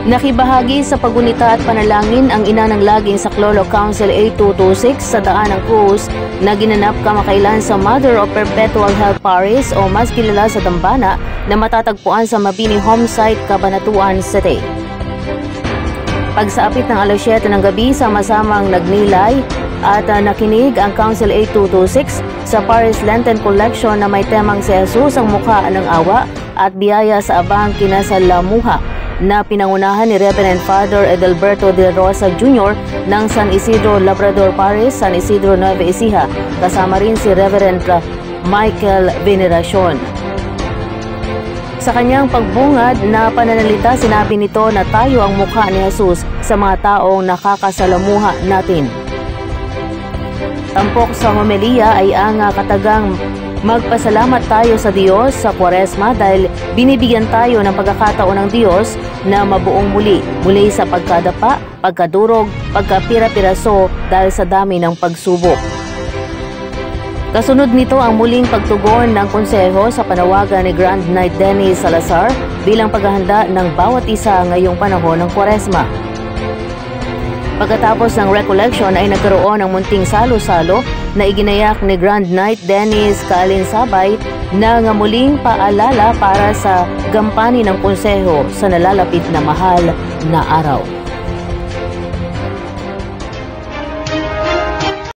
Nakibahagi sa pagunita at panalangin ang ina ng laging Saklolo Council 8226 sa Daan ng Cruz na ginanap kamakailan sa Mother of Perpetual Help Parish o mas kilala sa Dambana na matatagpuan sa Mabini Homesite, Cabanatuan City. Pagsaapit ng alas 7 ng gabi, sama-samang nagnilay at nakinig ang Council 8226 sa Parish Lenten Collection na may temang si Jesus ang mukha ng awa at biyaya sa abang kinasalamuha na pinangunahan ni Reverend Father Edelberto de Rosa Jr. ng San Isidro Labrador Parish, San Isidro Nueva Ecija, kasama rin si Reverend Michael Veneracion. Sa kanyang pagbungad na pananalita, sinabi nito na tayo ang mukha ni Jesus sa mga taong nakakasalamuha natin. Tampok sa homilya ay ang katagang magpasalamat tayo sa Diyos sa Kwaresma dahil binibigyan tayo ng pagkakataon ng Diyos na mabuong muli sa pagkadapa, pagkadurog, pagkapira-piraso dahil sa dami ng pagsubok. Kasunod nito ang muling pagtugon ng konseho sa panawagan ni Grand Knight Dennis Salazar bilang paghahanda ng bawat isa ngayong panahon ng Kwaresma. Pagkatapos ng recollection ay nagkaroon ng munting salo-salo na iginayak ni Grand Knight Dennis Kaalinsabay na muling paalala para sa gampanin ng konseho sa nalalapit na mahal na araw.